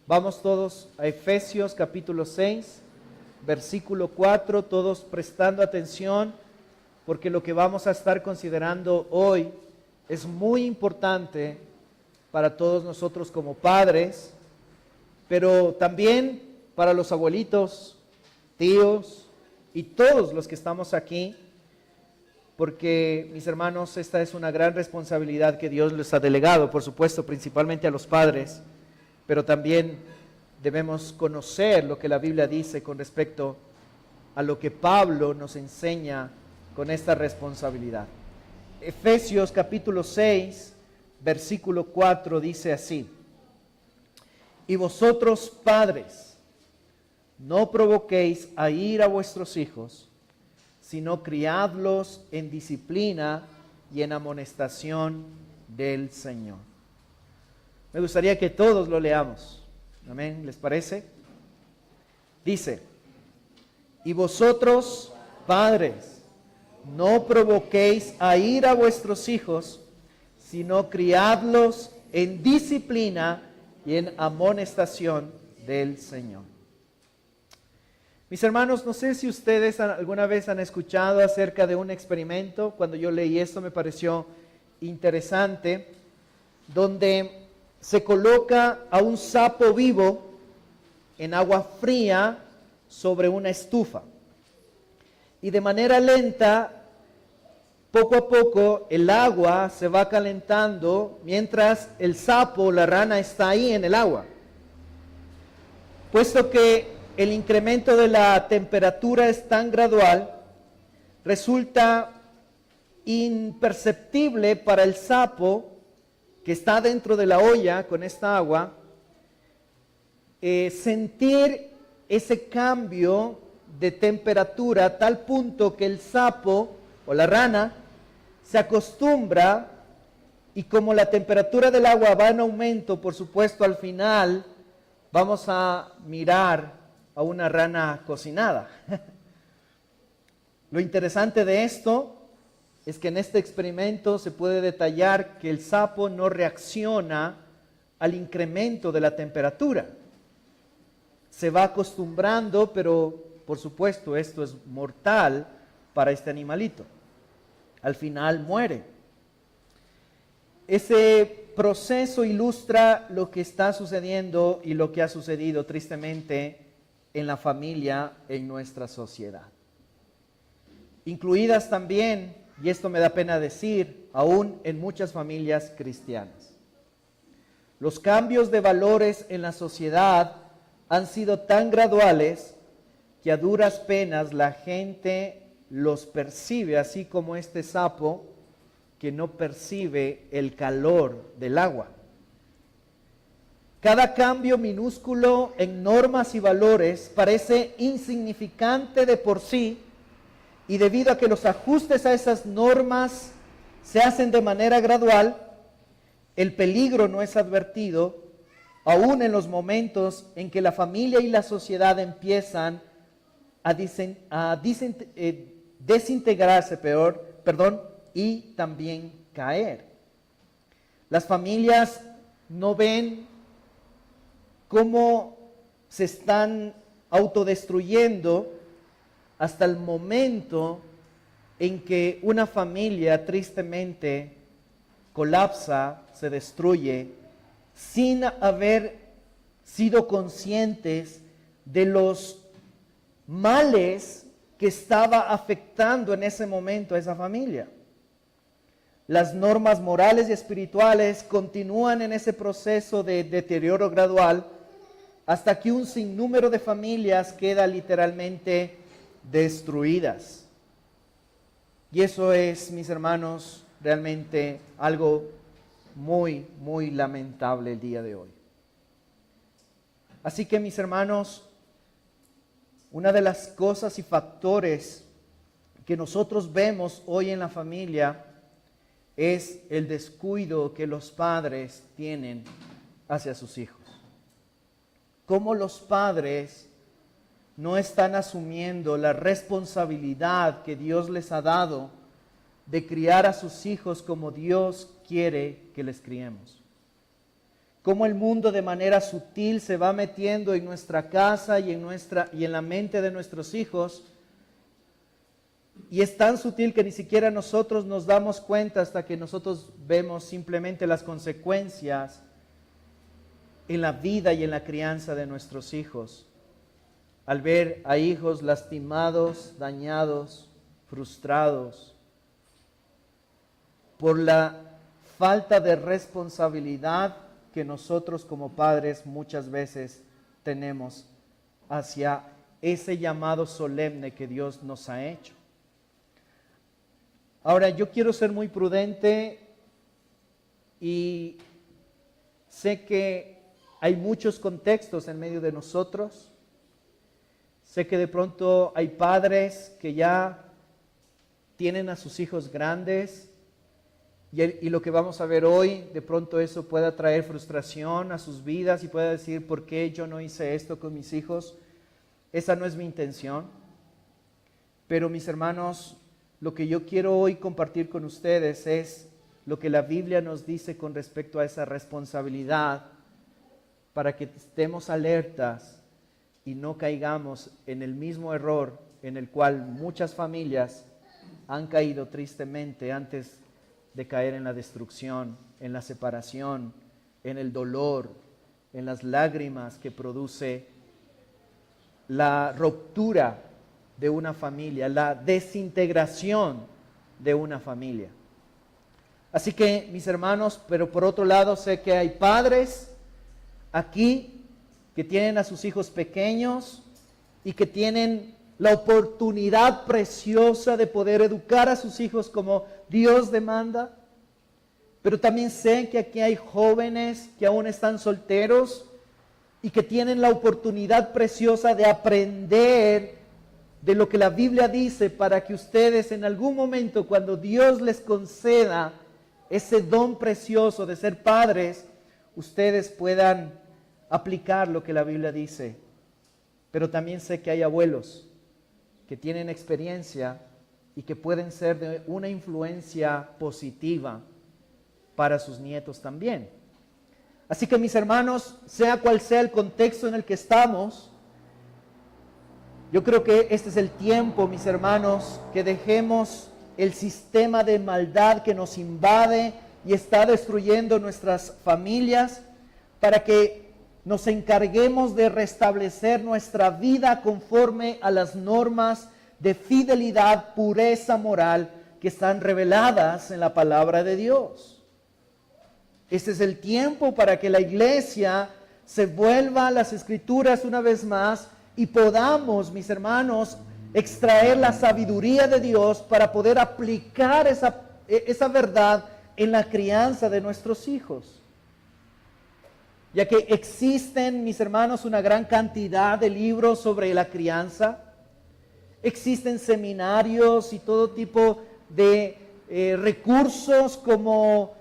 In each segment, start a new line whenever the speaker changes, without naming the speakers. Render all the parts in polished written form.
Vamos todos a Efesios capítulo 6, versículo 4, todos prestando atención, porque lo que vamos a estar considerando hoy es muy importante para todos nosotros como padres, pero también para los abuelitos, tíos y todos los que estamos aquí, porque mis hermanos, esta es una gran responsabilidad que Dios les ha delegado, por supuesto, principalmente a los padres, pero también debemos conocer lo que la Biblia dice con respecto a lo que Pablo nos enseña con esta responsabilidad. Efesios capítulo 6, versículo 4 dice así: y vosotros padres, no provoquéis a ira a vuestros hijos, sino criadlos en disciplina y en amonestación del Señor. Me gustaría que todos lo leamos. Amén, ¿les parece? Dice: y vosotros, padres, no provoquéis a ira a vuestros hijos, sino criadlos en disciplina y en amonestación del Señor. Mis hermanos, no sé si ustedes alguna vez han escuchado acerca de un experimento. Cuando yo leí esto me pareció interesante, donde se coloca a un sapo vivo en agua fría sobre una estufa. Y de manera lenta, poco a poco, el agua se va calentando mientras el sapo, la rana, está ahí en el agua. Puesto que el incremento de la temperatura es tan gradual, resulta imperceptible para el sapo que está dentro de la olla con esta agua, sentir ese cambio de temperatura a tal punto que el sapo o la rana se acostumbra, y como la temperatura del agua va en aumento, por supuesto al final vamos a mirar a una rana cocinada. Lo interesante de esto es que en este experimento se puede detallar que el sapo no reacciona al incremento de la temperatura. Se va acostumbrando, pero por supuesto esto es mortal para este animalito. Al final muere. Ese proceso ilustra lo que está sucediendo y lo que ha sucedido tristemente en la familia, en nuestra sociedad. Incluidas también, y esto me da pena decir, aún en muchas familias cristianas. Los cambios de valores en la sociedad han sido tan graduales que a duras penas la gente los percibe, así como este sapo que no percibe el calor del agua. Cada cambio minúsculo en normas y valores parece insignificante de por sí, y debido a que los ajustes a esas normas se hacen de manera gradual, el peligro no es advertido, aún en los momentos en que la familia y la sociedad empiezan a desintegrarse, y también caer. Las familias no ven cómo se están autodestruyendo hasta el momento en que una familia tristemente colapsa, se destruye, sin haber sido conscientes de los males que estaba afectando en ese momento a esa familia. Las normas morales y espirituales continúan en ese proceso de deterioro gradual hasta que un sinnúmero de familias queda literalmente destruidas. Y eso es, mis hermanos, realmente algo muy, muy lamentable el día de hoy. Así que, mis hermanos, una de las cosas y factores que nosotros vemos hoy en la familia es el descuido que los padres tienen hacia sus hijos. Cómo los padres no están asumiendo la responsabilidad que Dios les ha dado de criar a sus hijos como Dios quiere que les criemos. cómo el mundo de manera sutil se va metiendo en nuestra casa y en la mente de nuestros hijos. Y es tan sutil que ni siquiera nosotros nos damos cuenta hasta que nosotros vemos simplemente las consecuencias en la vida y en la crianza de nuestros hijos. Al ver a hijos lastimados, dañados, frustrados por la falta de responsabilidad que nosotros como padres muchas veces tenemos hacia ese llamado solemne que Dios nos ha hecho. Ahora, yo quiero ser muy prudente y sé que hay muchos contextos en medio de nosotros. Sé que de pronto hay padres que ya tienen a sus hijos grandes y lo que vamos a ver hoy, de pronto eso pueda traer frustración a sus vidas y pueda decir, ¿por qué yo no hice esto con mis hijos? Esa no es mi intención. Pero mis hermanos, lo que yo quiero hoy compartir con ustedes es lo que la Biblia nos dice con respecto a esa responsabilidad para que estemos alertas y no caigamos en el mismo error en el cual muchas familias han caído tristemente antes de caer en la destrucción, en la separación, en el dolor, en las lágrimas que produce la ruptura de una familia, la desintegración de una familia. Así que, mis hermanos, pero por otro lado sé que hay padres aquí que tienen a sus hijos pequeños y que tienen la oportunidad preciosa de poder educar a sus hijos como Dios demanda. Pero también sé que aquí hay jóvenes que aún están solteros y que tienen la oportunidad preciosa de aprender de lo que la Biblia dice para que ustedes en algún momento, cuando Dios les conceda ese don precioso de ser padres, ustedes puedan aplicar lo que la Biblia dice. Pero también sé que hay abuelos que tienen experiencia y que pueden ser de una influencia positiva para sus nietos también. Así que, mis hermanos, sea cual sea el contexto en el que estamos, yo creo que este es el tiempo, mis hermanos, que dejemos el sistema de maldad que nos invade y está destruyendo nuestras familias para que nos encarguemos de restablecer nuestra vida conforme a las normas de fidelidad, pureza moral que están reveladas en la palabra de Dios. Este es el tiempo para que la iglesia se vuelva a las Escrituras una vez más y podamos, mis hermanos, extraer la sabiduría de Dios para poder aplicar esa verdad en la crianza de nuestros hijos. Ya que existen, mis hermanos, una gran cantidad de libros sobre la crianza. Existen seminarios y todo tipo de recursos como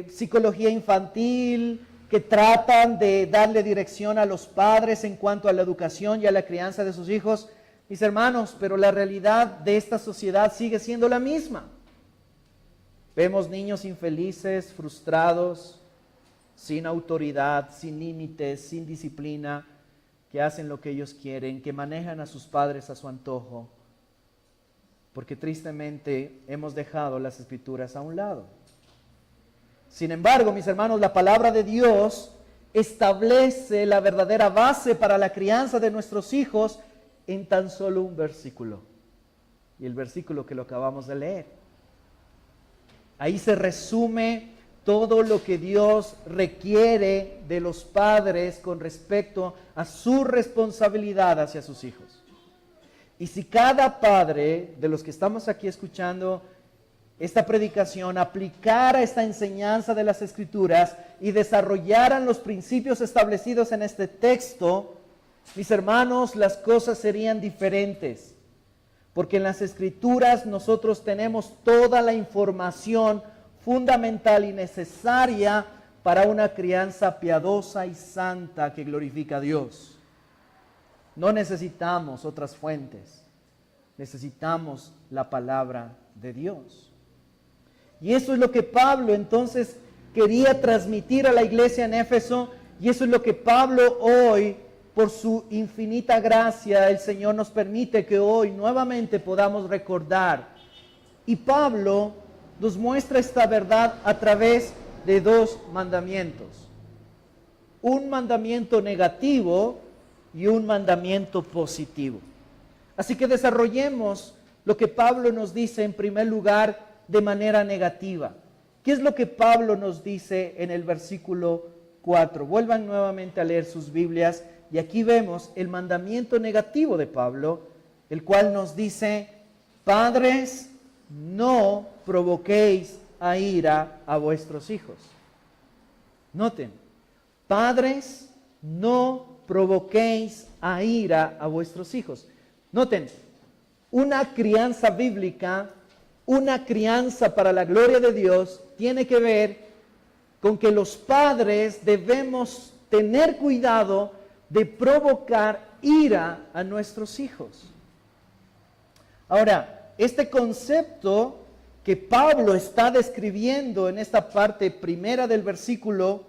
psicología infantil, que tratan de darle dirección a los padres en cuanto a la educación y a la crianza de sus hijos. Mis hermanos, pero la realidad de esta sociedad sigue siendo la misma. Vemos niños infelices, frustrados, sin autoridad, sin límites, sin disciplina, que hacen lo que ellos quieren, que manejan a sus padres a su antojo, porque tristemente hemos dejado las Escrituras a un lado. Sin embargo, mis hermanos, la palabra de Dios establece la verdadera base para la crianza de nuestros hijos en tan solo un versículo. Y el versículo que lo acabamos de leer. Ahí se resume todo lo que Dios requiere de los padres con respecto a su responsabilidad hacia sus hijos. Y si cada padre de los que estamos aquí escuchando esta predicación aplicara esta enseñanza de las Escrituras y desarrollaran los principios establecidos en este texto, mis hermanos, las cosas serían diferentes. Porque en las Escrituras nosotros tenemos toda la información fundamental y necesaria para una crianza piadosa y santa que glorifica a Dios. No necesitamos otras fuentes, necesitamos la palabra de Dios. Y eso es lo que Pablo entonces quería transmitir a la iglesia en Éfeso, y eso es lo que Pablo hoy, por su infinita gracia, el Señor nos permite que hoy nuevamente podamos recordar. Y Pablo nos muestra esta verdad a través de dos mandamientos. Un mandamiento negativo y un mandamiento positivo. Así que desarrollemos lo que Pablo nos dice en primer lugar de manera negativa. ¿Qué es lo que Pablo nos dice en el versículo 4? Vuelvan nuevamente a leer sus Biblias y aquí vemos el mandamiento negativo de Pablo, el cual nos dice: padres, no provoquéis a ira a vuestros hijos. Noten, padres, no provoquéis a ira a vuestros hijos. Noten, una crianza bíblica, una crianza para la gloria de Dios, tiene que ver con que los padres debemos tener cuidado de provocar ira a nuestros hijos. Ahora, este concepto que Pablo está describiendo en esta parte primera del versículo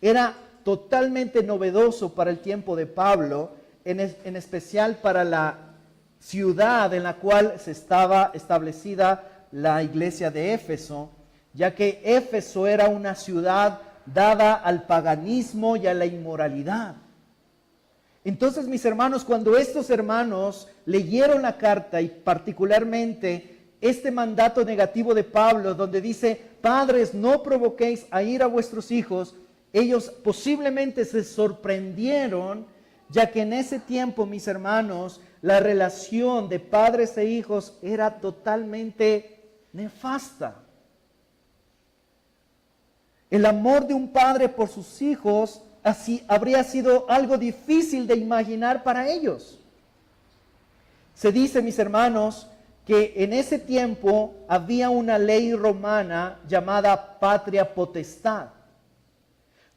era totalmente novedoso para el tiempo de Pablo, en especial para la ciudad en la cual se estaba establecida la iglesia de Éfeso, ya que Éfeso era una ciudad dada al paganismo y a la inmoralidad. Entonces, mis hermanos, cuando estos hermanos leyeron la carta y particularmente este mandato negativo de Pablo, donde dice: padres, no provoquéis a ira a vuestros hijos, ellos posiblemente se sorprendieron, ya que en ese tiempo, mis hermanos, la relación de padres e hijos era totalmente nefasta. El amor de un padre por sus hijos así habría sido algo difícil de imaginar para ellos. Se dice, mis hermanos, que en ese tiempo había una ley romana llamada patria potestad,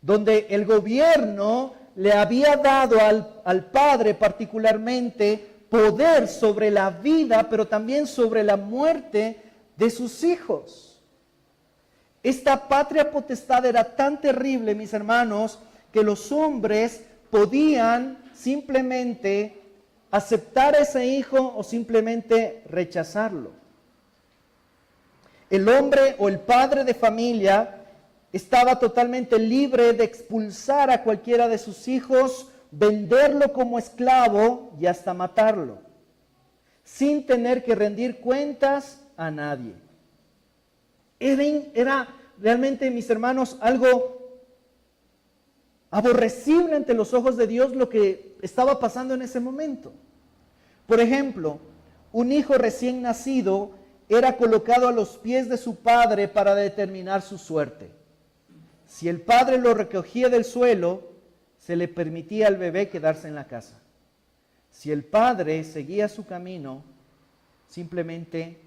donde el gobierno le había dado al padre particularmente poder sobre la vida, pero también sobre la muerte de sus hijos. Esta patria potestad era tan terrible, mis hermanos, que los hombres podían simplemente aceptar a ese hijo o simplemente rechazarlo. El hombre o el padre de familia estaba totalmente libre de expulsar a cualquiera de sus hijos, venderlo como esclavo y hasta matarlo, sin tener que rendir cuentas a nadie. Era realmente, mis hermanos, algo aborrecible ante los ojos de Dios lo que estaba pasando en ese momento. Por ejemplo, un hijo recién nacido era colocado a los pies de su padre para determinar su suerte. Si el padre lo recogía del suelo, se le permitía al bebé quedarse en la casa. Si el padre seguía su camino, simplemente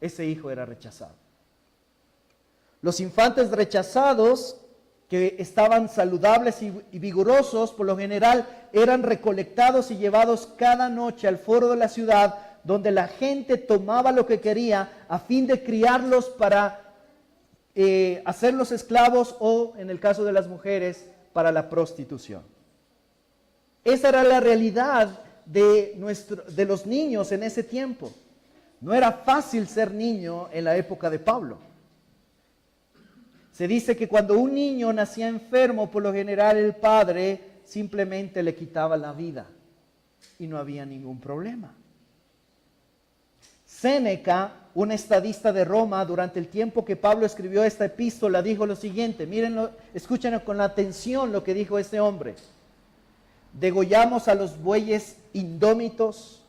ese hijo era rechazado. Los infantes rechazados, que estaban saludables y vigorosos, por lo general eran recolectados y llevados cada noche al foro de la ciudad, donde la gente tomaba lo que quería a fin de criarlos para hacerlos esclavos o, en el caso de las mujeres, para la prostitución. Esa era la realidad de los niños en ese tiempo. No era fácil ser niño en la época de Pablo. Se dice que cuando un niño nacía enfermo, por lo general el padre simplemente le quitaba la vida y no había ningún problema. Séneca, un estadista de Roma, durante el tiempo que Pablo escribió esta epístola, dijo lo siguiente. Mírenlo, escúchenlo con atención lo que dijo este hombre. Degollamos a los bueyes indómitos,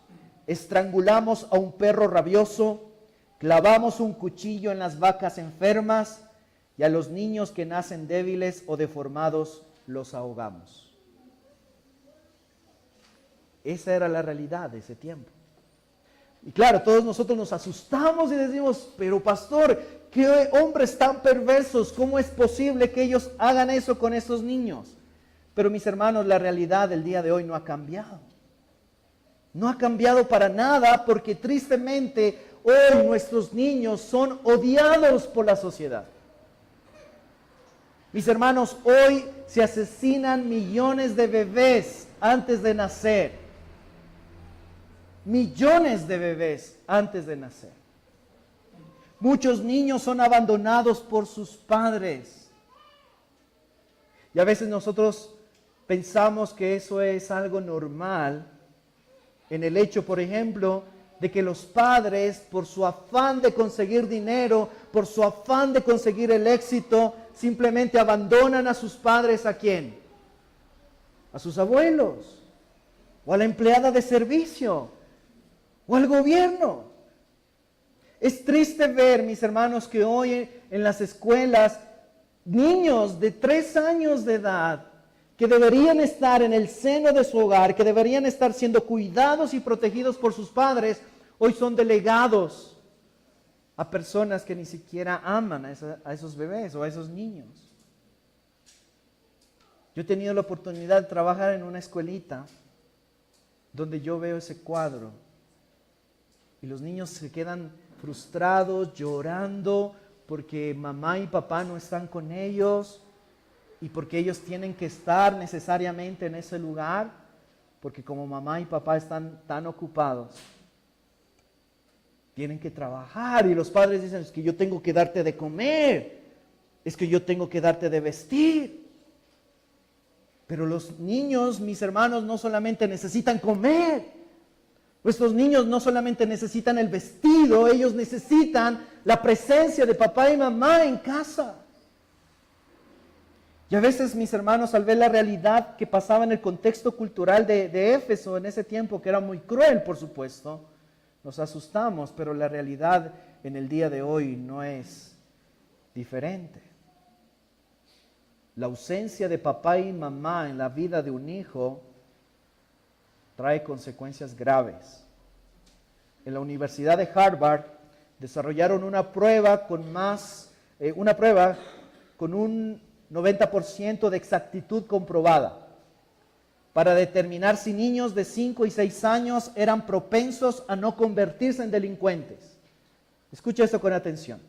estrangulamos a un perro rabioso, clavamos un cuchillo en las vacas enfermas, y a los niños que nacen débiles o deformados los ahogamos. Esa era la realidad de ese tiempo. Y claro, todos nosotros nos asustamos y decimos: pero pastor, qué hombres tan perversos, ¿cómo es posible que ellos hagan eso con esos niños? Pero mis hermanos, la realidad del día de hoy no ha cambiado. No ha cambiado para nada, porque tristemente hoy nuestros niños son odiados por la sociedad. Mis hermanos, hoy se asesinan millones de bebés antes de nacer. Millones de bebés antes de nacer. Muchos niños son abandonados por sus padres. Y a veces nosotros pensamos que eso es algo normal en el hecho, por ejemplo, de que los padres, por su afán de conseguir dinero, por su afán de conseguir el éxito, simplemente abandonan a sus padres. ¿A quién? A sus abuelos, o a la empleada de servicio, o al gobierno. Es triste ver, mis hermanos, que hoy en las escuelas, niños de 3 años de edad, que deberían estar en el seno de su hogar, que deberían estar siendo cuidados y protegidos por sus padres, hoy son delegados a personas que ni siquiera aman a esos bebés o a esos niños. Yo he tenido la oportunidad de trabajar en una escuelita donde yo veo ese cuadro y los niños se quedan frustrados, llorando porque mamá y papá no están con ellos y porque ellos tienen que estar necesariamente en ese lugar, porque como mamá y papá están tan ocupados, tienen que trabajar y los padres dicen, es que yo tengo que darte de comer, es que yo tengo que darte de vestir. Pero los niños, mis hermanos, no solamente necesitan comer, nuestros niños no solamente necesitan el vestido, ellos necesitan la presencia de papá y mamá en casa. Y a veces, mis hermanos, al ver la realidad que pasaba en el contexto cultural de Éfeso en ese tiempo, que era muy cruel, por supuesto, nos asustamos, pero la realidad en el día de hoy no es diferente. La ausencia de papá y mamá en la vida de un hijo trae consecuencias graves. En la Universidad de Harvard desarrollaron una prueba con un 90% de exactitud comprobada para determinar si niños de 5 y 6 años eran propensos a no convertirse en delincuentes. Escucha esto con atención.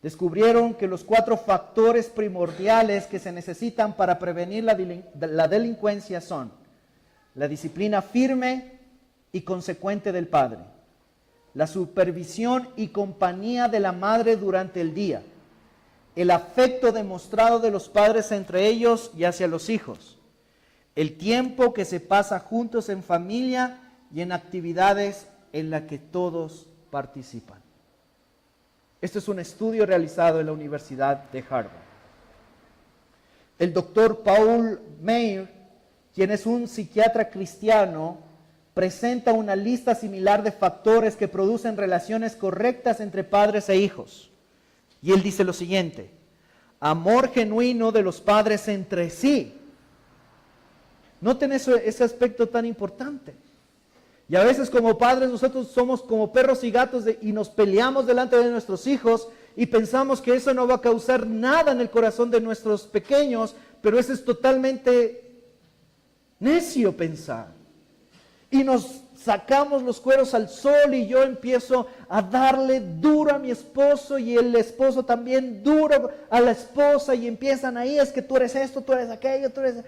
Descubrieron que los 4 factores primordiales que se necesitan para prevenir la delincuencia son la disciplina firme y consecuente del padre, la supervisión y compañía de la madre durante el día, el afecto demostrado de los padres entre ellos y hacia los hijos, el tiempo que se pasa juntos en familia y en actividades en las que todos participan. Este es un estudio realizado en la Universidad de Harvard. El doctor Paul Meyer, quien es un psiquiatra cristiano, presenta una lista similar de factores que producen relaciones correctas entre padres e hijos. Y él dice lo siguiente: amor genuino de los padres entre sí. Noten ese aspecto tan importante. Y a veces como padres nosotros somos como perros y gatos y nos peleamos delante de nuestros hijos y pensamos que eso no va a causar nada en el corazón de nuestros pequeños, pero eso es totalmente necio pensar. Y nos sacamos los cueros al sol y yo empiezo a darle duro a mi esposo y el esposo también duro a la esposa y empiezan ahí, es que tú eres esto, tú eres aquello, tú eres...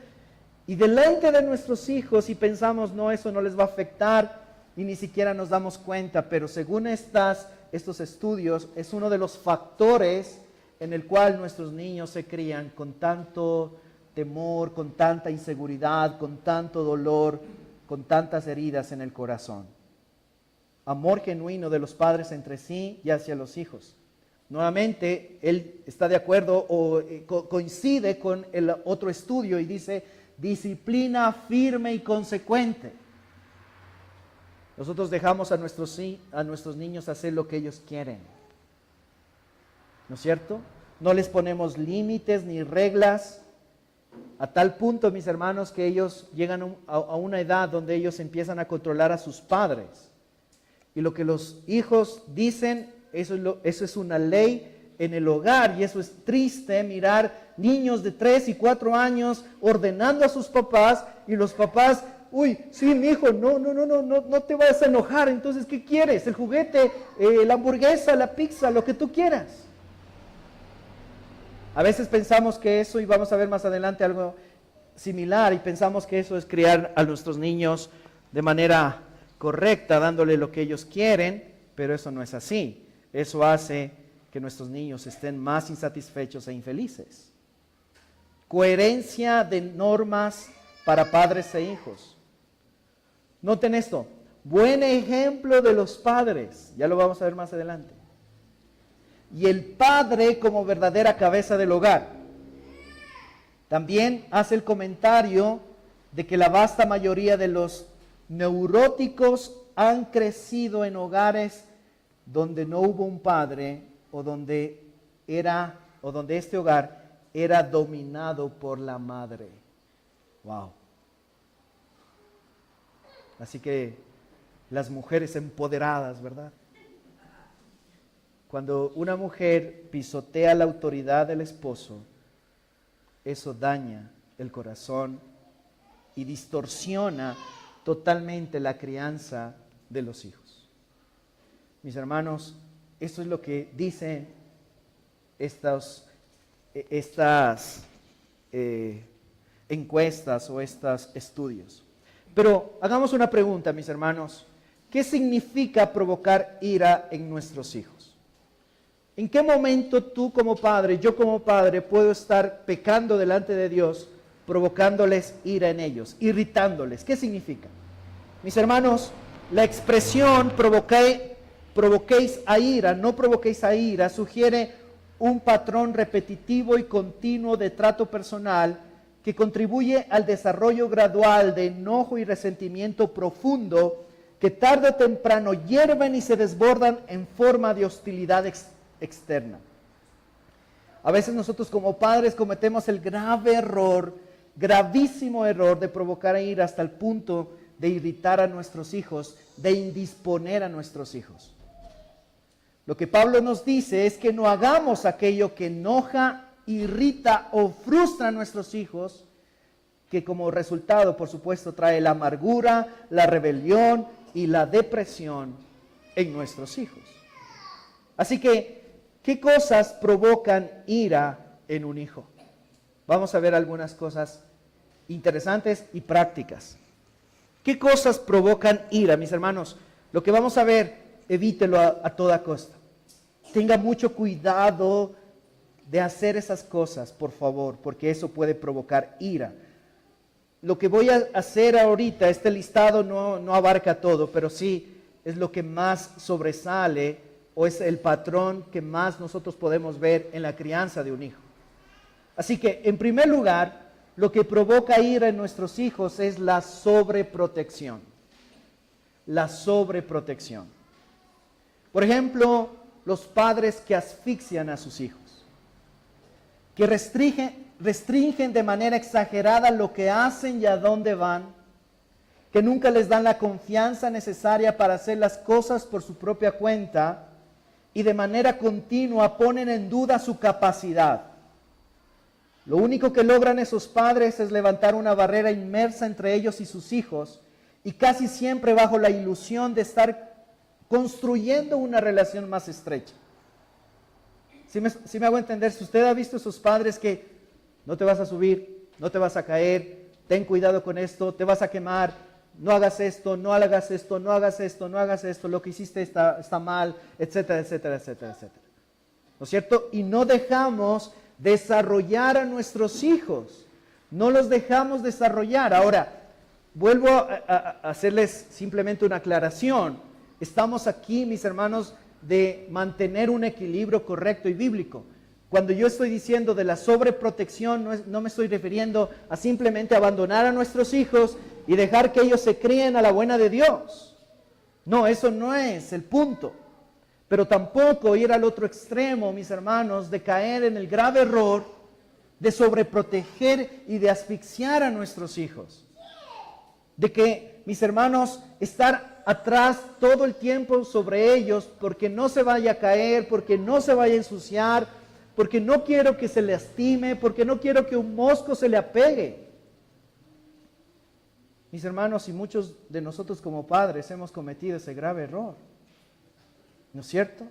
Y delante de nuestros hijos y pensamos, no, eso no les va a afectar y ni siquiera nos damos cuenta, pero según estos estudios es uno de los factores en el cual nuestros niños se crían con tanto temor, con tanta inseguridad, con tanto dolor, con tantas heridas en el corazón. Amor genuino de los padres entre sí y hacia los hijos. Nuevamente, él está de acuerdo o coincide con el otro estudio y dice, disciplina firme y consecuente. Nosotros dejamos a nuestros niños hacer lo que ellos quieren. ¿No es cierto? No les ponemos límites ni reglas. A tal punto, mis hermanos, que ellos llegan a una edad donde ellos empiezan a controlar a sus padres. Y lo que los hijos dicen, eso es una ley en el hogar. Y eso es triste, mirar niños de 3 y 4 años ordenando a sus papás. Y los papás, uy, sí, mi hijo, no te vayas a enojar. Entonces, ¿qué quieres? El juguete, la hamburguesa, la pizza, lo que tú quieras. A veces pensamos que eso, y vamos a ver más adelante algo similar, y pensamos que eso es criar a nuestros niños de manera correcta, dándole lo que ellos quieren, pero eso no es así. Eso hace que nuestros niños estén más insatisfechos e infelices. Coherencia de normas para padres e hijos. Noten esto, buen ejemplo de los padres, ya lo vamos a ver más adelante. Y el padre como verdadera cabeza del hogar. También hace el comentario de que la vasta mayoría de los neuróticos han crecido en hogares donde no hubo un padre o donde este hogar era dominado por la madre. Wow. Así que las mujeres empoderadas, ¿verdad? Cuando una mujer pisotea la autoridad del esposo, eso daña el corazón y distorsiona totalmente la crianza de los hijos. Mis hermanos, esto es lo que dicen estas encuestas o estos estudios. Pero hagamos una pregunta, mis hermanos. ¿Qué significa provocar ira en nuestros hijos? ¿En qué momento tú como padre, yo como padre, puedo estar pecando delante de Dios, provocándoles ira en ellos, irritándoles? ¿Qué significa? Mis hermanos, la expresión provoquéis a ira, no provoquéis a ira, sugiere un patrón repetitivo y continuo de trato personal que contribuye al desarrollo gradual de enojo y resentimiento profundo que tarde o temprano hierven y se desbordan en forma de hostilidad externa. A veces nosotros como padres cometemos el grave error, gravísimo error de provocar ira hasta el punto de irritar a nuestros hijos, de indisponer a nuestros hijos. Lo que Pablo nos dice es que no hagamos aquello que enoja, irrita o frustra a nuestros hijos, que como resultado, por supuesto, trae la amargura, la rebelión y la depresión en nuestros hijos. Así que, ¿qué cosas provocan ira en un hijo? Vamos a ver algunas cosas interesantes y prácticas. ¿Qué cosas provocan ira, mis hermanos? Lo que vamos a ver, evítelo a toda costa. Tenga mucho cuidado de hacer esas cosas, por favor, porque eso puede provocar ira. Lo que voy a hacer ahorita, este listado no abarca todo, pero sí es lo que más sobresale o es el patrón que más nosotros podemos ver en la crianza de un hijo. Así que, en primer lugar, lo que provoca ira en nuestros hijos es la sobreprotección. La sobreprotección. Por ejemplo, los padres que asfixian a sus hijos, que restringen de manera exagerada lo que hacen y a dónde van, que nunca les dan la confianza necesaria para hacer las cosas por su propia cuenta y de manera continua ponen en duda su capacidad. Lo único que logran esos padres es levantar una barrera inmersa entre ellos y sus hijos, y casi siempre bajo la ilusión de estar construyendo una relación más estrecha. Si me hago entender, si usted ha visto esos padres que no te vas a subir, no te vas a caer, ten cuidado con esto, te vas a quemar, no hagas esto, no hagas esto, no hagas esto, no hagas esto, lo que hiciste está mal, etcétera, etcétera, etcétera, etcétera. ¿No es cierto? Y no dejamos desarrollar a nuestros hijos, no los dejamos desarrollar. Ahora, vuelvo a hacerles simplemente una aclaración. Estamos aquí, mis hermanos, de mantener un equilibrio correcto y bíblico. Cuando yo estoy diciendo de la sobreprotección, no me estoy refiriendo a simplemente abandonar a nuestros hijos y dejar que ellos se críen a la buena de Dios. No, eso no es el punto. Pero tampoco ir al otro extremo, mis hermanos, de caer en el grave error de sobreproteger y de asfixiar a nuestros hijos. De que, mis hermanos, estar atrás todo el tiempo sobre ellos porque no se vaya a caer, porque no se vaya a ensuciar, porque no quiero que se lastime, porque no quiero que un mosco se le apegue. Mis hermanos, y muchos de nosotros como padres hemos cometido ese grave error. ¿No es cierto?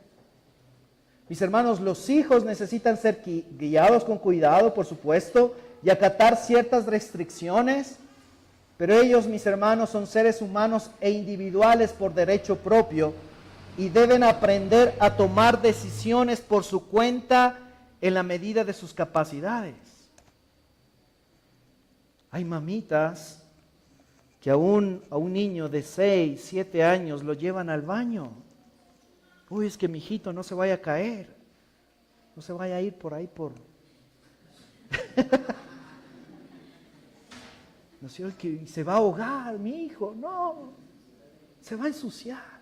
Mis hermanos, los hijos necesitan ser guiados con cuidado, por supuesto, y acatar ciertas restricciones, pero ellos, mis hermanos, son seres humanos e individuales por derecho propio y deben aprender a tomar decisiones por su cuenta en la medida de sus capacidades. Hay mamitas que a un niño de 6, 7 años lo llevan al baño. Uy, es que mi hijito no se vaya a caer, no se vaya a ir por ahí por... No sé, que se va a ahogar mi hijo, no, se va a ensuciar.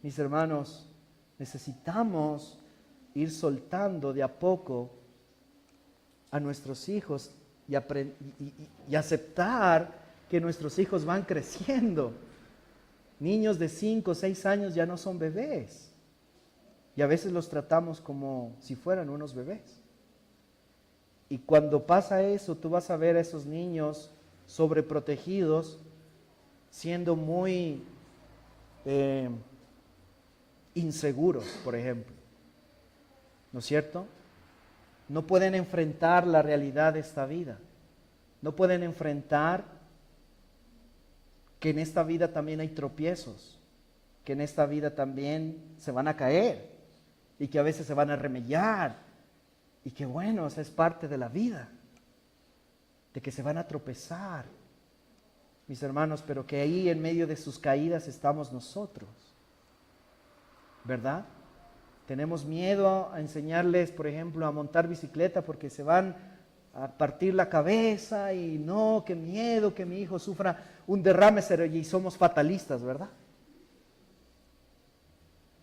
Mis hermanos, necesitamos ir soltando de a poco a nuestros hijos y aceptar que nuestros hijos van creciendo. Niños de 5 o 6 años ya no son bebés. Y a veces los tratamos como si fueran unos bebés. Y cuando pasa eso, tú vas a ver a esos niños sobreprotegidos siendo muy inseguros, por ejemplo. ¿No es cierto? No pueden enfrentar la realidad de esta vida. No pueden enfrentar que en esta vida también hay tropiezos, que en esta vida también se van a caer y que a veces se van a remellar y que bueno, esa es parte de la vida, de que se van a tropezar, mis hermanos, pero que ahí en medio de sus caídas estamos nosotros, ¿verdad? Tenemos miedo a enseñarles, por ejemplo, a montar bicicleta porque se van a partir la cabeza y no, qué miedo que mi hijo sufra un derrame cerebral y somos fatalistas, ¿verdad?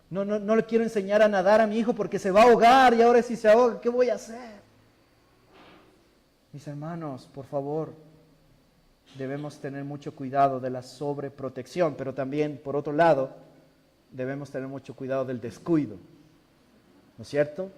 No le quiero enseñar a nadar a mi hijo porque se va a ahogar y ahora si se ahoga, ¿qué voy a hacer? Mis hermanos, por favor, debemos tener mucho cuidado de la sobreprotección, pero también, por otro lado, debemos tener mucho cuidado del descuido, ¿no es cierto?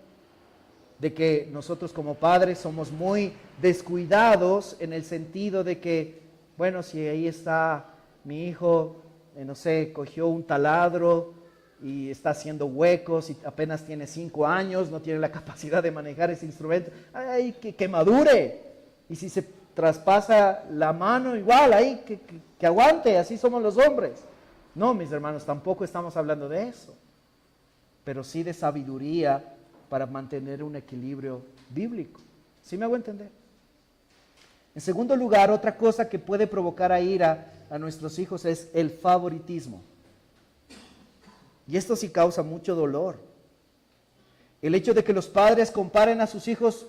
De que nosotros como padres somos muy descuidados en el sentido de que, bueno, si ahí está mi hijo, no sé, cogió un taladro y está haciendo huecos y apenas tiene 5 años, no tiene la capacidad de manejar ese instrumento, ¡ay, que madure! Y si se traspasa la mano, igual, ahí, que aguante, así somos los hombres. No, mis hermanos, tampoco estamos hablando de eso, pero sí de sabiduría para mantener un equilibrio bíblico. ¿Sí me hago entender? En segundo lugar, otra cosa que puede provocar a ira a nuestros hijos es el favoritismo. Y esto sí causa mucho dolor. El hecho de que los padres comparen a sus hijos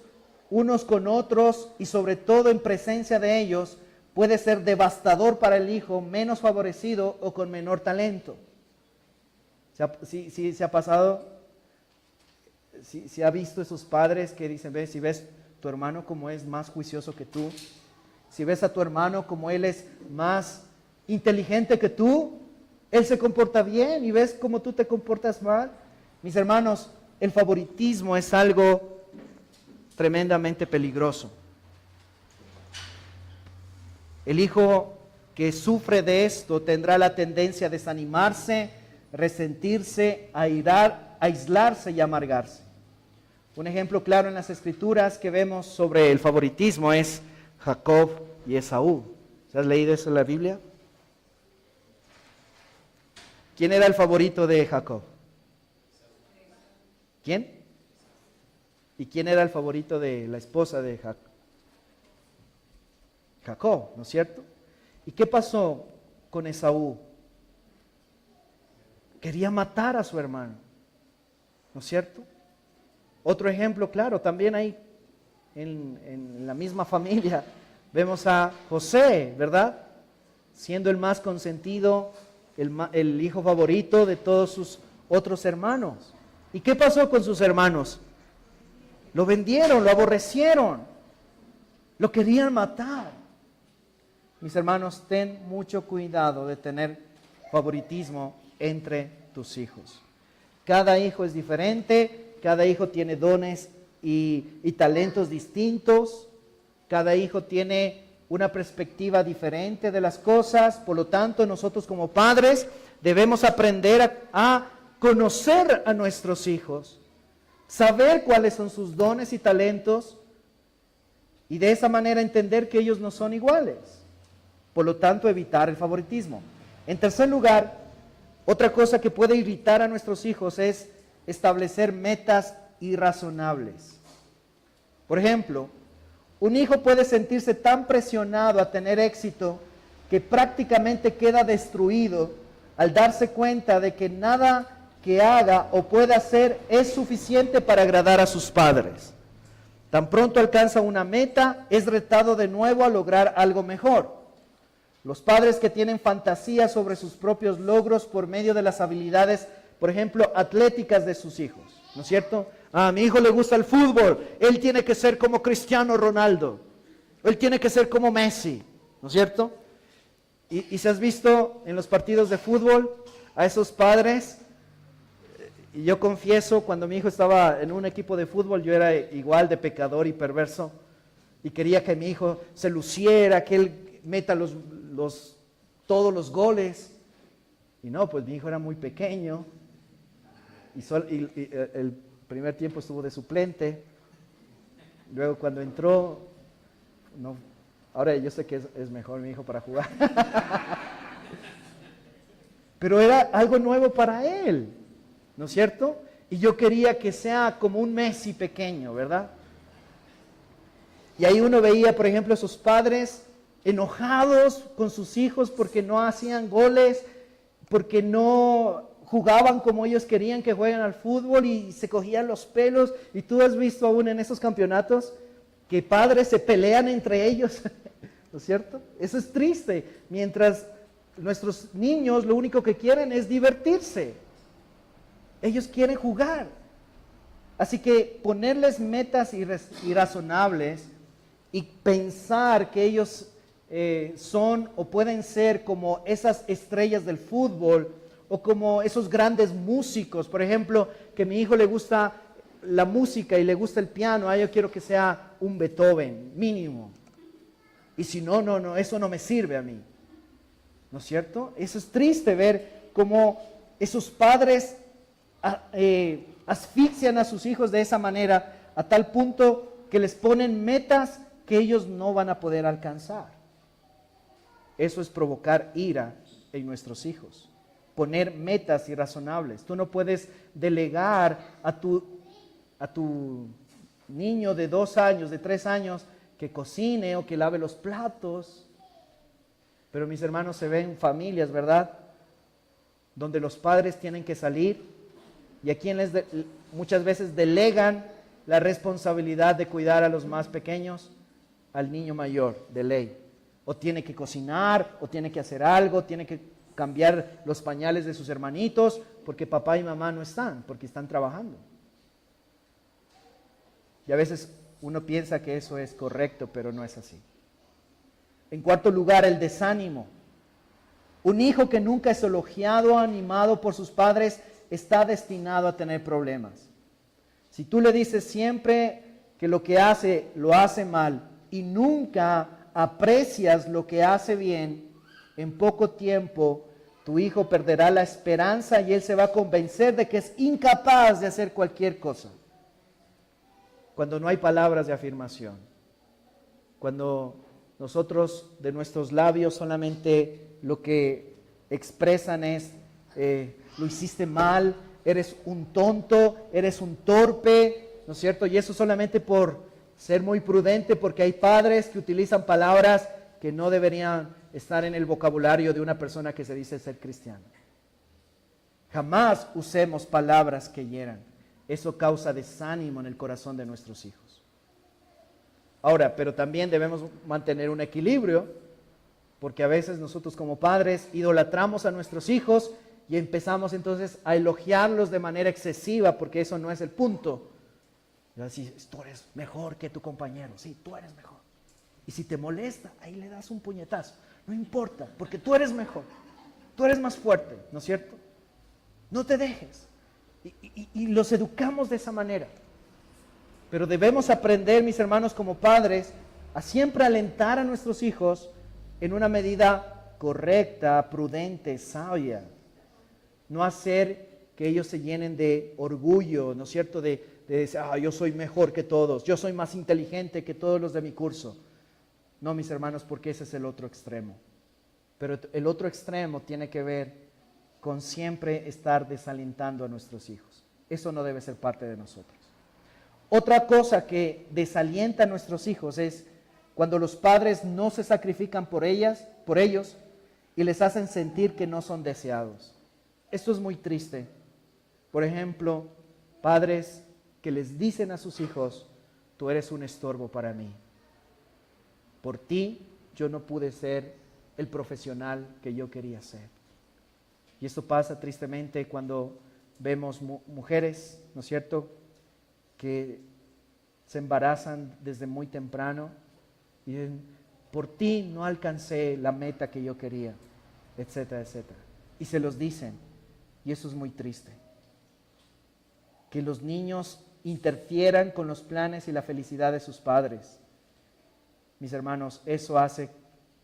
unos con otros y sobre todo en presencia de ellos puede ser devastador para el hijo menos favorecido o con menor talento. ¿Sí se ha pasado? ¿Sí ha visto esos padres que dicen, ves, si ves tu hermano como es más juicioso que tú, si ves a tu hermano como él es más inteligente que tú, él se comporta bien y ves cómo tú te comportas mal? Mis hermanos, el favoritismo es algo tremendamente peligroso. El hijo que sufre de esto tendrá la tendencia a desanimarse, resentirse, a aislarse y amargarse. Un ejemplo claro en las Escrituras que vemos sobre el favoritismo es Jacob y Esaú. ¿Has leído eso en la Biblia? ¿Quién era el favorito de Jacob? ¿Quién? ¿Y quién era el favorito de la esposa de Jacob? Jacob, ¿no es cierto? ¿Y qué pasó con Esaú? Quería matar a su hermano, ¿no es cierto? Otro ejemplo claro, también hay en la misma familia, vemos a José, ¿verdad? Siendo el más consentido, el hijo favorito de todos sus otros hermanos. ¿Y qué pasó con sus hermanos? Lo vendieron, lo aborrecieron, lo querían matar. Mis hermanos, ten mucho cuidado de tener favoritismo entre tus hijos. Cada hijo es diferente, cada hijo tiene dones y talentos distintos, cada hijo tiene una perspectiva diferente de las cosas, por lo tanto nosotros como padres debemos aprender a conocer a nuestros hijos, saber cuáles son sus dones y talentos, y de esa manera entender que ellos no son iguales. Por lo tanto, evitar el favoritismo. En tercer lugar, otra cosa que puede irritar a nuestros hijos es establecer metas irrazonables. Por ejemplo, un hijo puede sentirse tan presionado a tener éxito que prácticamente queda destruido al darse cuenta de que nada que haga o pueda hacer es suficiente para agradar a sus padres. Tan pronto alcanza una meta, es retado de nuevo a lograr algo mejor. Los padres que tienen fantasía sobre sus propios logros por medio de las habilidades, por ejemplo, atléticas de sus hijos, ¿no es cierto? A mi hijo le gusta el fútbol, él tiene que ser como Cristiano Ronaldo, él tiene que ser como Messi, ¿no es cierto? Y si has visto en los partidos de fútbol a esos padres, y yo confieso, cuando mi hijo estaba en un equipo de fútbol, yo era igual de pecador y perverso, y quería que mi hijo se luciera, que él meta todos los goles, y no, pues mi hijo era muy pequeño, y el primer tiempo estuvo de suplente, luego cuando entró, no, ahora yo sé que es mejor mi hijo para jugar, pero era algo nuevo para él, ¿no es cierto? Y yo quería que sea como un Messi pequeño, ¿verdad? Y ahí uno veía, por ejemplo, esos padres enojados con sus hijos porque no hacían goles, porque no jugaban como ellos querían que jueguen al fútbol y se cogían los pelos. Y tú has visto aún en esos campeonatos que padres se pelean entre ellos, ¿no es cierto? Eso es triste, mientras nuestros niños lo único que quieren es divertirse. Ellos quieren jugar. Así que ponerles metas irrazonables y pensar que ellos son o pueden ser como esas estrellas del fútbol o como esos grandes músicos. Por ejemplo, que a mi hijo le gusta la música y le gusta el piano, yo quiero que sea un Beethoven, mínimo. Y si no, eso no me sirve a mí. ¿No es cierto? Eso es triste ver cómo esos padres asfixian a sus hijos de esa manera, a tal punto que les ponen metas que ellos no van a poder alcanzar. Eso es provocar ira en nuestros hijos, poner metas irrazonables. Tú no puedes delegar a tu niño de 2 años, de 3 años, que cocine o que lave los platos. Pero mis hermanos, se ven familias, ¿verdad?, donde los padres tienen que salir y a quienes muchas veces delegan la responsabilidad de cuidar a los más pequeños al niño mayor de ley. O tiene que cocinar, o tiene que hacer algo, tiene que cambiar los pañales de sus hermanitos, porque papá y mamá no están, porque están trabajando. Y a veces uno piensa que eso es correcto, pero no es así. En cuarto lugar, el desánimo. Un hijo que nunca es elogiado o animado por sus padres está destinado a tener problemas. Si tú le dices siempre que lo que hace, lo hace mal y nunca aprecias lo que hace bien, en poco tiempo tu hijo perderá la esperanza y él se va a convencer de que es incapaz de hacer cualquier cosa. Cuando no hay palabras de afirmación, cuando nosotros de nuestros labios solamente lo que expresan es lo hiciste mal, eres un tonto, eres un torpe, ¿no es cierto? Y eso solamente por ser muy prudente, porque hay padres que utilizan palabras que no deberían estar en el vocabulario de una persona que se dice ser cristiana. Jamás usemos palabras que hieran. Eso causa desánimo en el corazón de nuestros hijos. Ahora, pero también debemos mantener un equilibrio, porque a veces nosotros como padres idolatramos a nuestros hijos y empezamos entonces a elogiarlos de manera excesiva, porque eso no es el punto. Y así, tú eres mejor que tu compañero, sí, tú eres mejor. Y si te molesta, ahí le das un puñetazo. No importa, porque tú eres mejor, tú eres más fuerte, ¿no es cierto? No te dejes. Y los educamos de esa manera. Pero debemos aprender, mis hermanos, como padres, a siempre alentar a nuestros hijos en una medida correcta, prudente, sabia. No hacer que ellos se llenen de orgullo, ¿no es cierto? De decir, yo soy mejor que todos, yo soy más inteligente que todos los de mi curso. No, mis hermanos, porque ese es el otro extremo. Pero el otro extremo tiene que ver con siempre estar desalentando a nuestros hijos. Eso no debe ser parte de nosotros. Otra cosa que desalienta a nuestros hijos es cuando los padres no se sacrifican por ellos y les hacen sentir que no son deseados. Esto es muy triste. Por ejemplo, padres que les dicen a sus hijos, tú eres un estorbo para mí. Por ti yo no pude ser el profesional que yo quería ser. Y esto pasa tristemente cuando vemos mujeres, ¿no es cierto?, que se embarazan desde muy temprano y dicen, por ti no alcancé la meta que yo quería, etcétera, etcétera. Y se los dicen, y eso es muy triste. Que los niños interfieran con los planes y la felicidad de sus padres. Mis hermanos, eso hace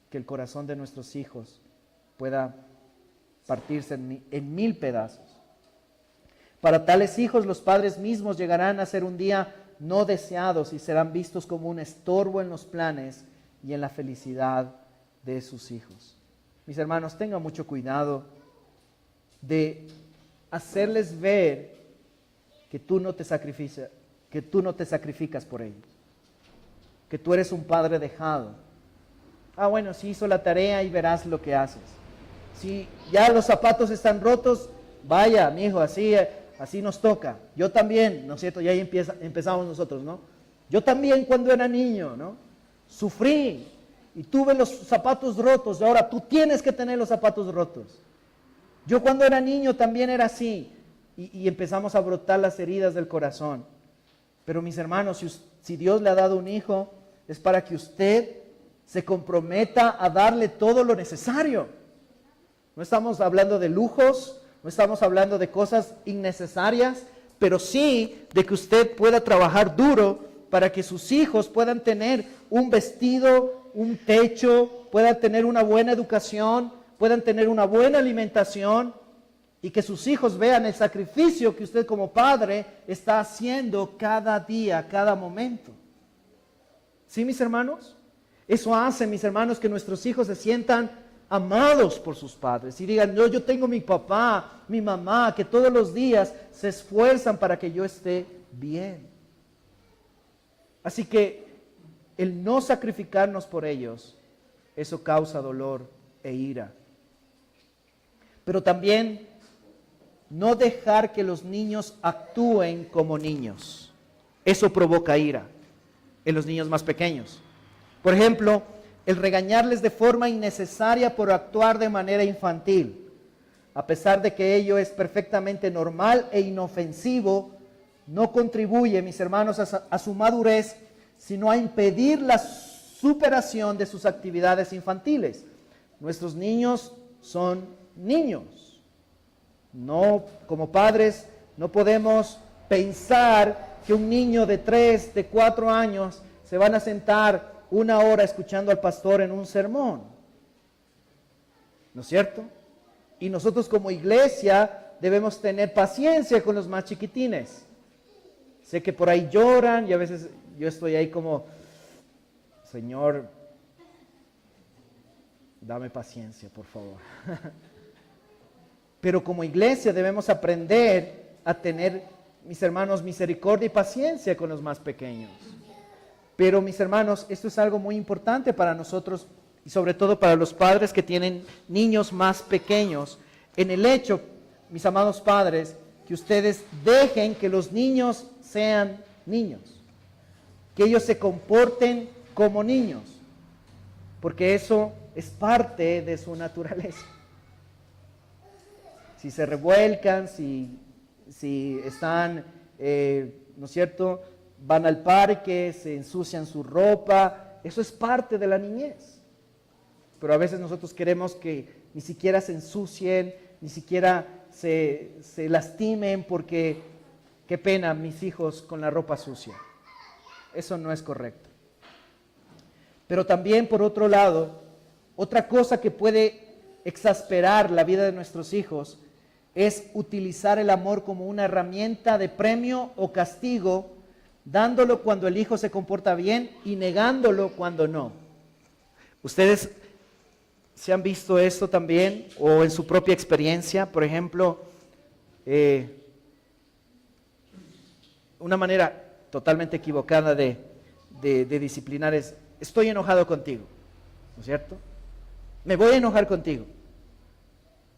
que el corazón de nuestros hijos pueda partirse en 1000 pedazos. Para tales hijos, los padres mismos llegarán a ser un día no deseados y serán vistos como un estorbo en los planes y en la felicidad de sus hijos. Mis hermanos, tengan mucho cuidado de hacerles ver que tú no te sacrificas por ellos, que tú eres un padre dejado. Bueno, si hizo la tarea y verás lo que haces. Si ya los zapatos están rotos, vaya, mijo, así nos toca. Yo también, ¿no es cierto? Y ahí empezamos nosotros, ¿no? Yo también cuando era niño, ¿no? Sufrí y tuve los zapatos rotos. Ahora tú tienes que tener los zapatos rotos. Yo cuando era niño también era así. Y empezamos a brotar las heridas del corazón. Pero mis hermanos, si Dios le ha dado un hijo, es para que usted se comprometa a darle todo lo necesario. No estamos hablando de lujos, no estamos hablando de cosas innecesarias, pero sí de que usted pueda trabajar duro para que sus hijos puedan tener un vestido, un techo, puedan tener una buena educación, puedan tener una buena alimentación y que sus hijos vean el sacrificio que usted como padre está haciendo cada día, cada momento. ¿Sí, mis hermanos? Eso hace, mis hermanos, que nuestros hijos se sientan amados por sus padres y digan, yo tengo mi papá, mi mamá, que todos los días se esfuerzan para que yo esté bien. Así que el no sacrificarnos por ellos, eso causa dolor e ira. Pero también no dejar que los niños actúen como niños. Eso provoca ira en los niños más pequeños. Por ejemplo, el regañarles de forma innecesaria por actuar de manera infantil, a pesar de que ello es perfectamente normal e inofensivo, no contribuye, mis hermanos, a su madurez, sino a impedir la superación de sus actividades infantiles. Nuestros niños son niños. No, como padres, no podemos pensar que un niño de 3, de 4 años se van a sentar 1 hora escuchando al pastor en un sermón. ¿No es cierto? Y nosotros como iglesia debemos tener paciencia con los más chiquitines. Sé que por ahí lloran y a veces yo estoy ahí como, Señor, dame paciencia, por favor. Pero como iglesia debemos aprender a tener, mis hermanos, misericordia y paciencia con los más pequeños. Pero mis hermanos, esto es algo muy importante para nosotros y sobre todo para los padres que tienen niños más pequeños. En el hecho, mis amados padres, que ustedes dejen que los niños sean niños. Que ellos se comporten como niños. Porque eso es parte de su naturaleza. Si se revuelcan, si están, ¿no es cierto?, van al parque, se ensucian su ropa, eso es parte de la niñez. Pero a veces nosotros queremos que ni siquiera se ensucien, ni siquiera se lastimen porque, qué pena, mis hijos con la ropa sucia. Eso no es correcto. Pero también, por otro lado, otra cosa que puede exasperar la vida de nuestros hijos es utilizar el amor como una herramienta de premio o castigo, dándolo cuando el hijo se comporta bien y negándolo cuando no. Ustedes se han visto esto también, o en su propia experiencia. Por ejemplo, una manera totalmente equivocada de disciplinar es: estoy enojado contigo, ¿no es cierto? Me voy a enojar contigo.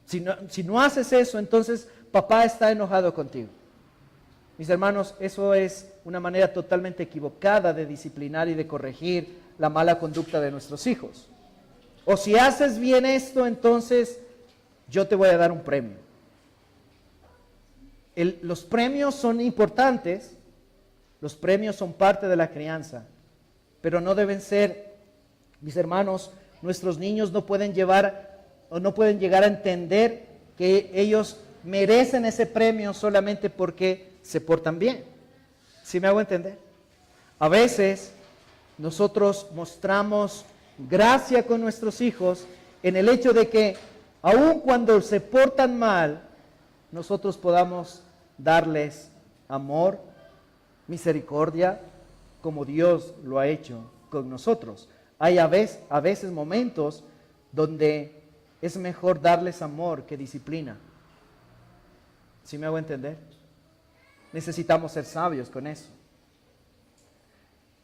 Si no haces eso, entonces papá está enojado contigo. Mis hermanos, eso es una manera totalmente equivocada de disciplinar y de corregir la mala conducta de nuestros hijos. O si haces bien esto, entonces yo te voy a dar un premio. Los premios son importantes, los premios son parte de la crianza, pero no deben ser, mis hermanos, nuestros niños no pueden llegar a entender que ellos merecen ese premio solamente porque se portan bien. ¿Sí me hago entender? A veces nosotros mostramos gracia con nuestros hijos en el hecho de que aun cuando se portan mal, nosotros podamos darles amor, misericordia, como Dios lo ha hecho con nosotros. Hay a veces momentos donde es mejor darles amor que disciplina. ¿Sí me hago entender? Necesitamos ser sabios con eso.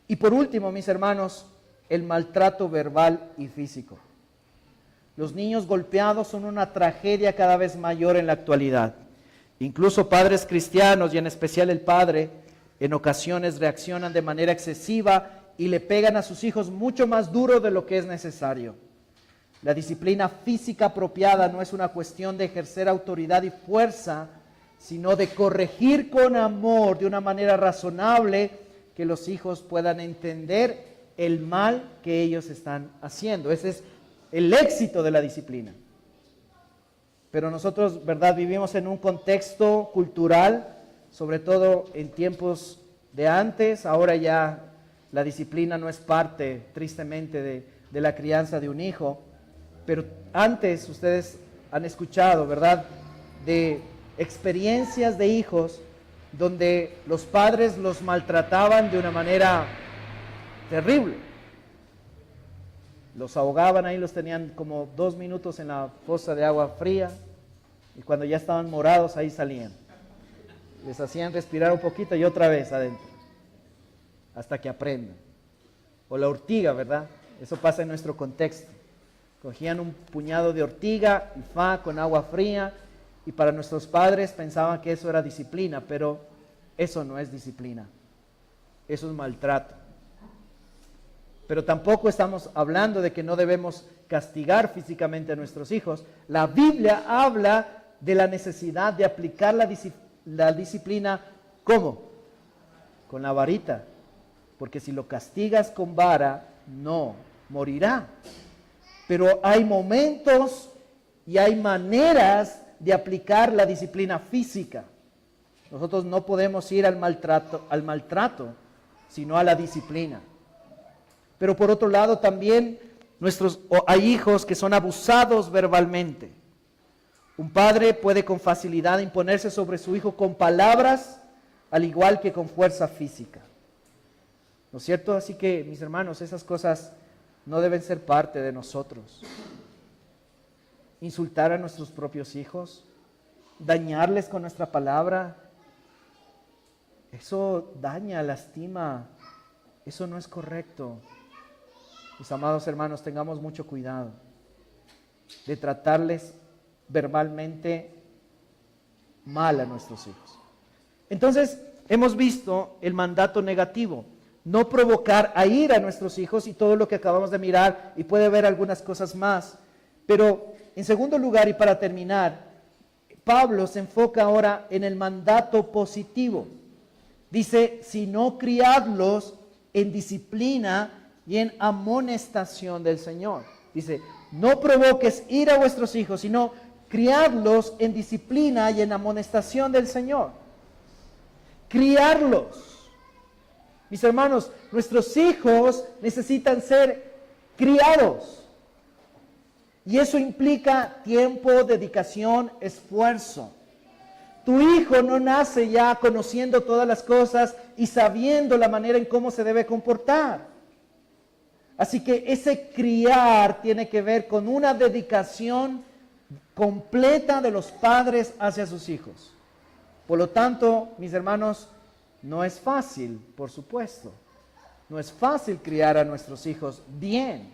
Y por último, mis hermanos, el maltrato verbal y físico. Los niños golpeados son una tragedia cada vez mayor en la actualidad. Incluso padres cristianos, y en especial el padre, en ocasiones reaccionan de manera excesiva y le pegan a sus hijos mucho más duro de lo que es necesario. La disciplina física apropiada no es una cuestión de ejercer autoridad y fuerza, sino de corregir con amor, de una manera razonable, que los hijos puedan entender el mal que ellos están haciendo. Ese es el éxito de la disciplina. Pero nosotros, ¿verdad?, vivimos en un contexto cultural, sobre todo en tiempos de antes. Ahora ya la disciplina no es parte, tristemente, de la crianza de un hijo. Pero antes ustedes han escuchado, ¿verdad?, de experiencias de hijos donde los padres los maltrataban de una manera terrible. Los ahogaban ahí, los tenían como 2 minutos en la fosa de agua fría, y cuando ya estaban morados ahí salían. Les hacían respirar un poquito y otra vez adentro, hasta que aprendan. O la ortiga, ¿verdad? Eso pasa en nuestro contexto. Cogían un puñado de ortiga y con agua fría, y para nuestros padres pensaban que eso era disciplina, pero eso no es disciplina, eso es maltrato. Pero tampoco estamos hablando de que no debemos castigar físicamente a nuestros hijos. La Biblia habla de la necesidad de aplicar la disciplina, ¿cómo? Con la varita, porque si lo castigas con vara, no morirá. Pero hay momentos y hay maneras de aplicar la disciplina física. Nosotros no podemos ir al maltrato, sino a la disciplina. Pero por otro lado también hay hijos que son abusados verbalmente. Un padre puede con facilidad imponerse sobre su hijo con palabras, al igual que con fuerza física. ¿No es cierto? Así que, mis hermanos, esas cosas no deben ser parte de nosotros. Insultar a nuestros propios hijos, dañarles con nuestra palabra, eso daña, lastima, eso no es correcto. Mis amados hermanos, tengamos mucho cuidado de tratarles verbalmente mal a nuestros hijos. Entonces, hemos visto el mandato negativo: no provocar a ira a nuestros hijos, y todo lo que acabamos de mirar, y puede haber algunas cosas más. Pero en segundo lugar, y para terminar, Pablo se enfoca ahora en el mandato positivo. Dice: sino criadlos en disciplina y en amonestación del Señor. Dice: no provoques ira a vuestros hijos, sino criadlos en disciplina y en amonestación del Señor. Criarlos. Mis hermanos, nuestros hijos necesitan ser criados. Y eso implica tiempo, dedicación, esfuerzo. Tu hijo no nace ya conociendo todas las cosas y sabiendo la manera en cómo se debe comportar. Así que ese criar tiene que ver con una dedicación completa de los padres hacia sus hijos. Por lo tanto, mis hermanos, no es fácil, por supuesto. No es fácil criar a nuestros hijos bien.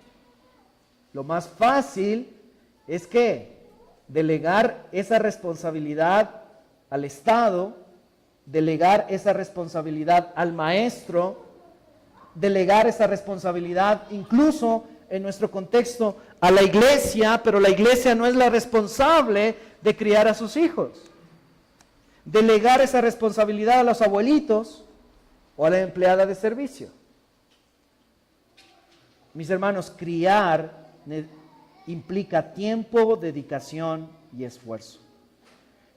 Lo más fácil es que delegar esa responsabilidad al Estado, delegar esa responsabilidad al maestro, delegar esa responsabilidad incluso en nuestro contexto a la iglesia, pero la iglesia no es la responsable de criar a sus hijos. Delegar esa responsabilidad a los abuelitos o a la empleada de servicio. Mis hermanos, criar implica tiempo, dedicación y esfuerzo.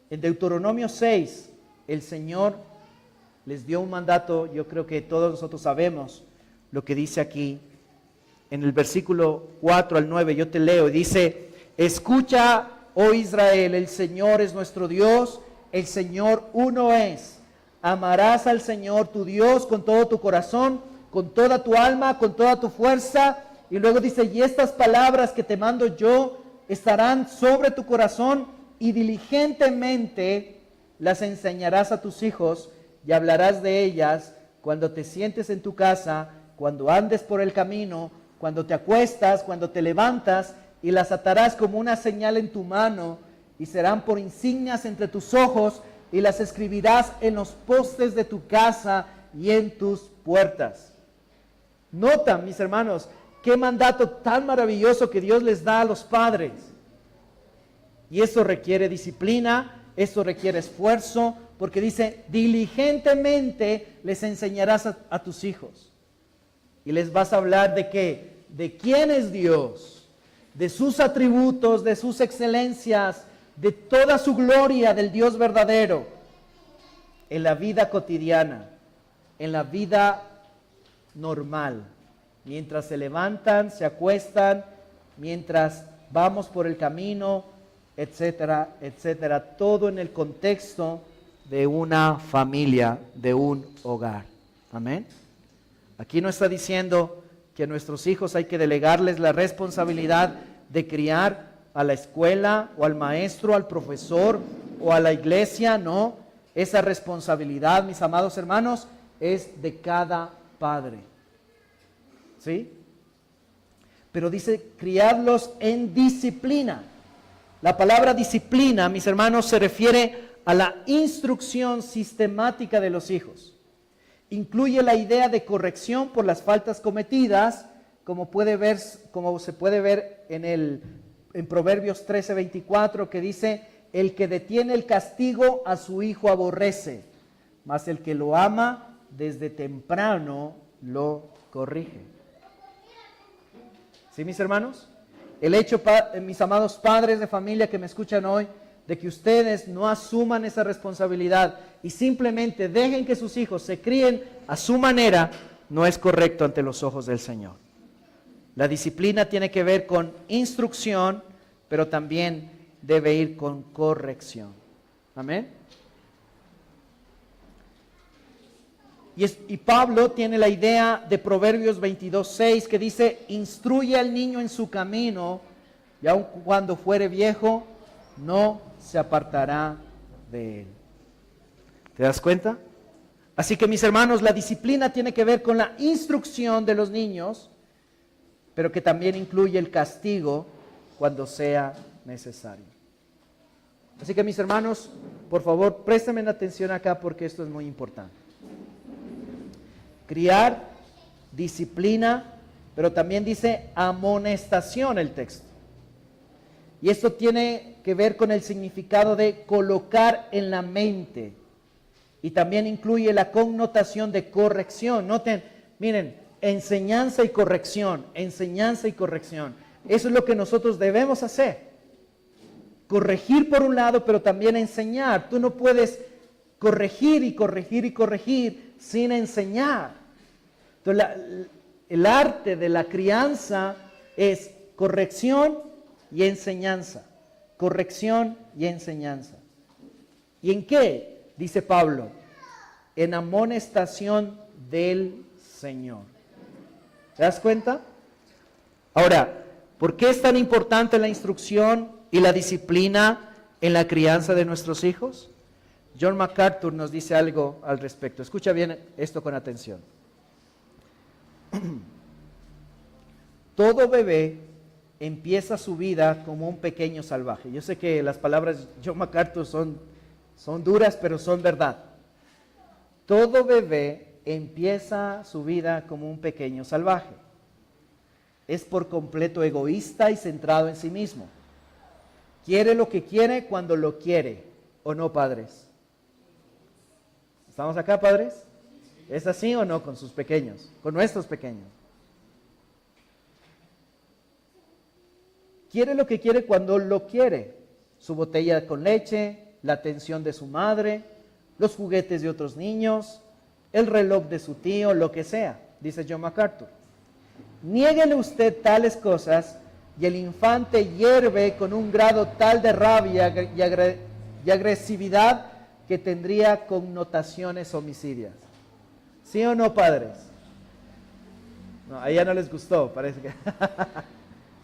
En Deuteronomio 6, el Señor les dio un mandato, yo creo que todos nosotros sabemos lo que dice aquí. En el versículo 4 al 9, yo te leo, y dice: escucha, oh Israel, el Señor es nuestro Dios, el Señor uno es. Amarás al Señor tu Dios con todo tu corazón, con toda tu alma, con toda tu fuerza. Y luego dice: y estas palabras que te mando yo estarán sobre tu corazón, y diligentemente las enseñarás a tus hijos, y hablarás de ellas cuando te sientes en tu casa, cuando andes por el camino, cuando te acuestas, cuando te levantas, y las atarás como una señal en tu mano, y serán por insignias entre tus ojos, y las escribirás en los postes de tu casa y en tus puertas. Nota, mis hermanos, qué mandato tan maravilloso que Dios les da a los padres. Y eso requiere disciplina, eso requiere esfuerzo, porque dice: diligentemente les enseñarás a tus hijos. Y les vas a hablar de qué, de quién es Dios, de sus atributos, de sus excelencias, de toda su gloria del Dios verdadero, en la vida cotidiana, en la vida normal, mientras se levantan, se acuestan, mientras vamos por el camino, etcétera, etcétera, todo en el contexto de una familia, de un hogar. Amén. Aquí no está diciendo que a nuestros hijos hay que delegarles la responsabilidad de criar a la escuela o al maestro, al profesor o a la iglesia. No, esa responsabilidad, mis amados hermanos, es de cada padre. ¿Sí? Pero dice: criarlos en disciplina. La palabra disciplina, mis hermanos, se refiere a la instrucción sistemática de los hijos. Incluye la idea de corrección por las faltas cometidas, como se puede ver en Proverbios 13:24, que dice: el que detiene el castigo a su hijo aborrece, mas el que lo ama desde temprano lo corrige. ¿Sí, mis hermanos? El hecho, mis amados padres de familia que me escuchan hoy, de que ustedes no asuman esa responsabilidad y simplemente dejen que sus hijos se críen a su manera, no es correcto ante los ojos del Señor. La disciplina tiene que ver con instrucción, pero también debe ir con corrección. Amén. Y Pablo tiene la idea de Proverbios 22:6, que dice: instruye al niño en su camino, y aun cuando fuere viejo, no se apartará de él. ¿Te das cuenta? Así que, mis hermanos, la disciplina tiene que ver con la instrucción de los niños, pero que también incluye el castigo cuando sea necesario. Así que, mis hermanos, por favor, préstenme atención acá, porque esto es muy importante. Criar, disciplina, pero también dice amonestación el texto. Y esto tiene que ver con el significado de colocar en la mente. Y también incluye la connotación de corrección. Noten, miren, enseñanza y corrección, enseñanza y corrección. Eso es lo que nosotros debemos hacer. Corregir por un lado, pero también enseñar. Tú no puedes corregir y corregir y corregir sin enseñar. Entonces, el arte de la crianza es corrección y enseñanza. Corrección y enseñanza. ¿Y en qué? Dice Pablo, en amonestación del Señor. ¿Te das cuenta? Ahora, ¿por qué es tan importante la instrucción y la disciplina en la crianza de nuestros hijos? John MacArthur nos dice algo al respecto. Escucha bien esto con atención. Todo bebé empieza su vida como un pequeño salvaje. Yo sé que las palabras de John MacArthur son duras, pero son verdad. Todo bebé empieza su vida como un pequeño salvaje. Es por completo egoísta y centrado en sí mismo. Quiere lo que quiere cuando lo quiere, ¿o no, padres? ¿Estamos acá, padres? ¿Es así o no con sus pequeños, con nuestros pequeños? Quiere lo que quiere cuando lo quiere. Su botella con leche, la atención de su madre, los juguetes de otros niños, el reloj de su tío, lo que sea, dice John MacArthur. Niéguele usted tales cosas y el infante hierve con un grado tal de rabia y agresividad que tendría connotaciones homicidas. ¿Sí o no, padres? No, a ella no les gustó, parece que.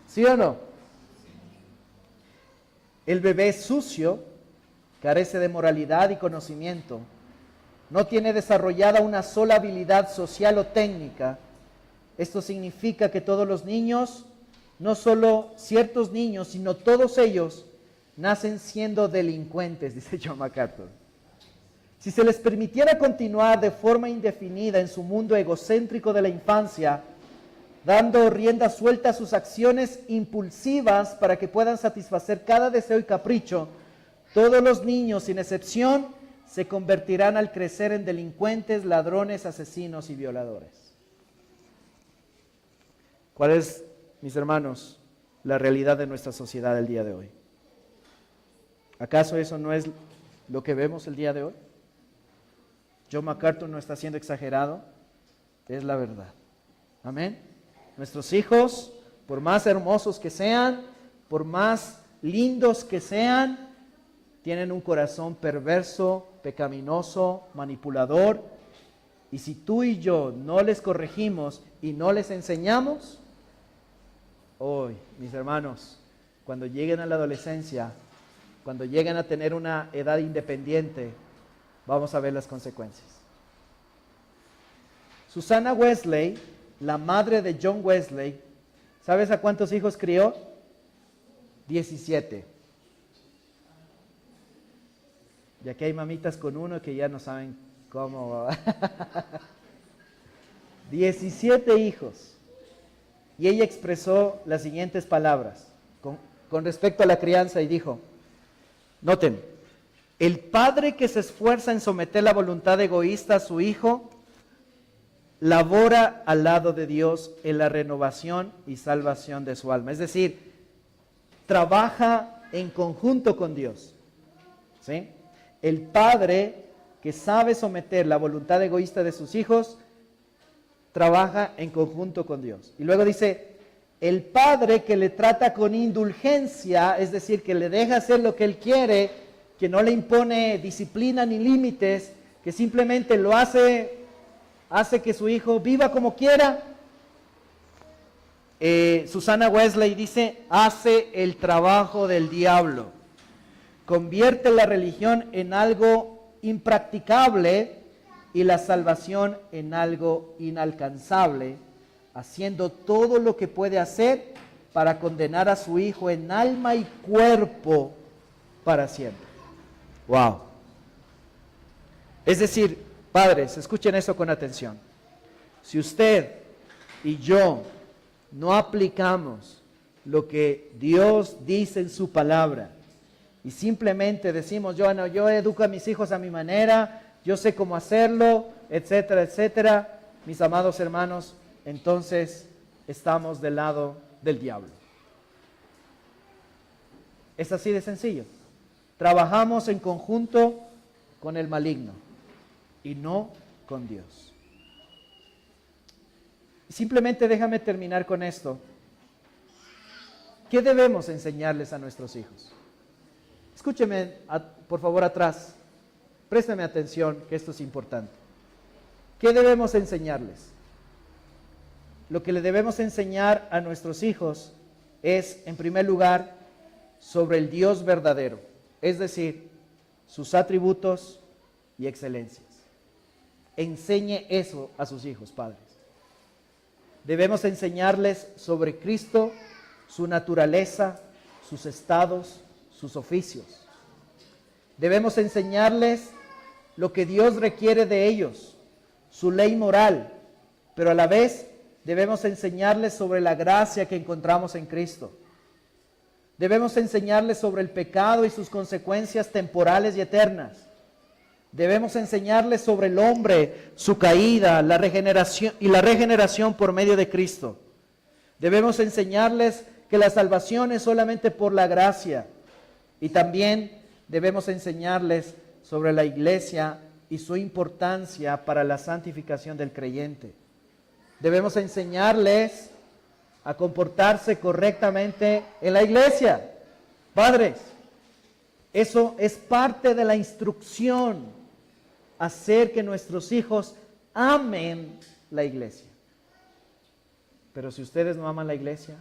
¿Sí o no? El bebé sucio carece de moralidad y conocimiento. No tiene desarrollada una sola habilidad social o técnica. Esto significa que todos los niños, no solo ciertos niños, sino todos ellos, nacen siendo delincuentes, dice John MacArthur. Si se les permitiera continuar de forma indefinida en su mundo egocéntrico de la infancia, dando rienda suelta a sus acciones impulsivas para que puedan satisfacer cada deseo y capricho, todos los niños, sin excepción, se convertirán al crecer en delincuentes, ladrones, asesinos y violadores. ¿Cuál es, mis hermanos, la realidad de nuestra sociedad el día de hoy? ¿Acaso eso no es lo que vemos el día de hoy? John MacArthur no está siendo exagerado, es la verdad. Amén. Nuestros hijos, por más hermosos que sean, por más lindos que sean, tienen un corazón perverso, pecaminoso, manipulador. Y si tú y yo no les corregimos y no les enseñamos, hoy, mis hermanos, cuando lleguen a la adolescencia, cuando lleguen a tener una edad independiente, vamos a ver las consecuencias. Susanna Wesley, la madre de John Wesley, ¿sabes a cuántos hijos crió? 17. Y aquí hay mamitas con uno que ya no saben cómo. 17 hijos. Y ella expresó las siguientes palabras con respecto a la crianza y dijo, noten, el padre que se esfuerza en someter la voluntad egoísta a su hijo, labora al lado de Dios en la renovación y salvación de su alma. Es decir, trabaja en conjunto con Dios. ¿Sí? El padre que sabe someter la voluntad egoísta de sus hijos, trabaja en conjunto con Dios. Y luego dice, el padre que le trata con indulgencia, es decir, que le deja hacer lo que él quiere, que no le impone disciplina ni límites, que simplemente lo hace que su hijo viva como quiera. Susanna Wesley dice, hace el trabajo del diablo, convierte la religión en algo impracticable y la salvación en algo inalcanzable, haciendo todo lo que puede hacer para condenar a su hijo en alma y cuerpo para siempre. Wow. Es decir, padres, escuchen eso con atención. Si usted y yo no aplicamos lo que Dios dice en su palabra y simplemente decimos, yo educo a mis hijos a mi manera, yo sé cómo hacerlo, etcétera, etcétera, mis amados hermanos, entonces estamos del lado del diablo. Es así de sencillo. Trabajamos en conjunto con el maligno y no con Dios. Simplemente déjame terminar con esto. ¿Qué debemos enseñarles a nuestros hijos? Escúcheme, por favor, atrás. préstame atención que esto es importante. ¿Qué debemos enseñarles? Lo que le debemos enseñar a nuestros hijos es, en primer lugar, sobre el Dios verdadero, es decir, sus atributos y excelencias. Enseñe eso a sus hijos, padres. Debemos enseñarles sobre Cristo, su naturaleza, sus estados, sus oficios. Debemos enseñarles lo que Dios requiere de ellos, su ley moral, pero a la vez debemos enseñarles sobre la gracia que encontramos en Cristo. Debemos enseñarles sobre el pecado y sus consecuencias temporales y eternas. Debemos enseñarles sobre el hombre, su caída, la regeneración por medio de Cristo. Debemos enseñarles que la salvación es solamente por la gracia. Y también debemos enseñarles sobre la iglesia y su importancia para la santificación del creyente. Debemos enseñarles a comportarse correctamente en la iglesia. Padres, eso es parte de la instrucción, hacer que nuestros hijos amen la iglesia. Pero si ustedes no aman la iglesia,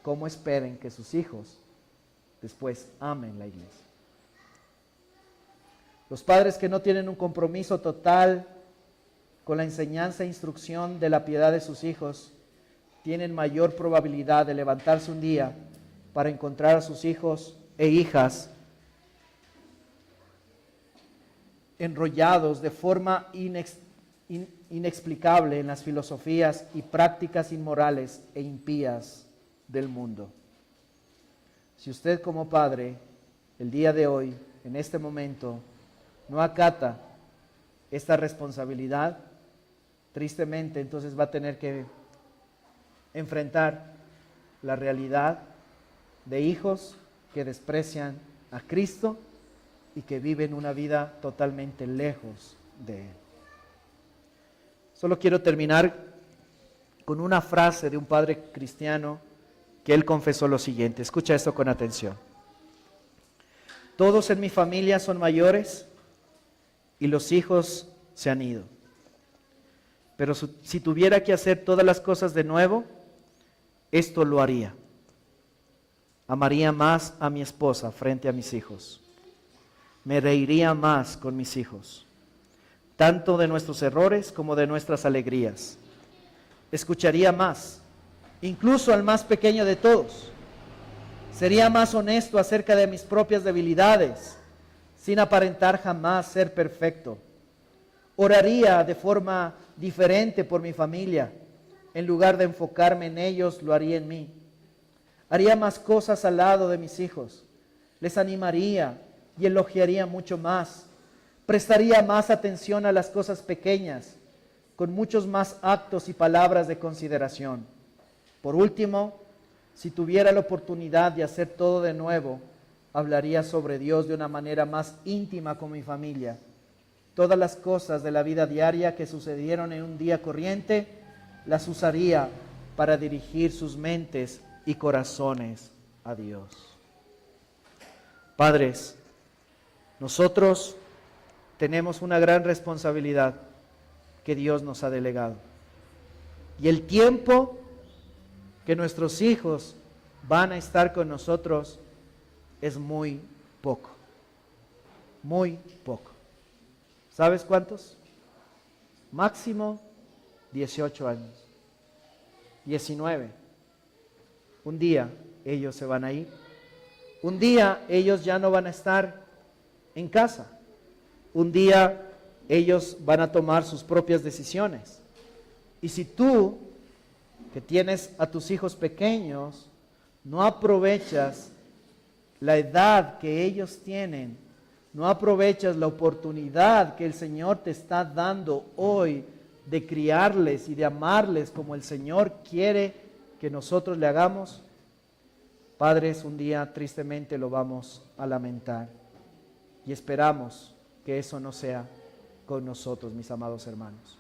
¿cómo esperen que sus hijos después amen la iglesia? Los padres que no tienen un compromiso total con la enseñanza e instrucción de la piedad de sus hijos tienen mayor probabilidad de levantarse un día para encontrar a sus hijos e hijas enrollados de forma inexplicable en las filosofías y prácticas inmorales e impías del mundo. Si usted como padre, el día de hoy, en este momento, no acata esta responsabilidad, tristemente entonces va a tener que enfrentar la realidad de hijos que desprecian a Cristo y que viven una vida totalmente lejos de Él. Solo quiero terminar con una frase de un padre cristiano que él confesó lo siguiente. Escucha esto con atención. Todos en mi familia son mayores y los hijos se han ido. Pero si tuviera que hacer todas las cosas de nuevo, esto lo haría. Amaría más a mi esposa frente a mis hijos. Me reiría más con mis hijos, tanto de nuestros errores como de nuestras alegrías. Escucharía más, incluso al más pequeño de todos. Sería más honesto acerca de mis propias debilidades, sin aparentar jamás ser perfecto. Oraría de forma diferente por mi familia. En lugar de enfocarme en ellos, lo haría en mí. Haría más cosas al lado de mis hijos. Les animaría y elogiaría mucho más. Prestaría más atención a las cosas pequeñas, con muchos más actos y palabras de consideración. Por último, si tuviera la oportunidad de hacer todo de nuevo, hablaría sobre Dios de una manera más íntima con mi familia. Todas las cosas de la vida diaria que sucedieron en un día corriente, las usaría para dirigir sus mentes y corazones a Dios. Padres, nosotros tenemos una gran responsabilidad que Dios nos ha delegado. Y el tiempo que nuestros hijos van a estar con nosotros es muy poco. Muy poco. ¿Sabes cuántos? Máximo 18 años. 19. Un día ellos se van a ir. Un día ellos ya no van a estar en casa. Un día ellos van a tomar sus propias decisiones. Y si tú, que tienes a tus hijos pequeños, no aprovechas la edad que ellos tienen, no aprovechas la oportunidad que el Señor te está dando hoy de criarles y de amarles como el Señor quiere que nosotros le hagamos, padres, un día tristemente lo vamos a lamentar. Y esperamos que eso no sea con nosotros, mis amados hermanos.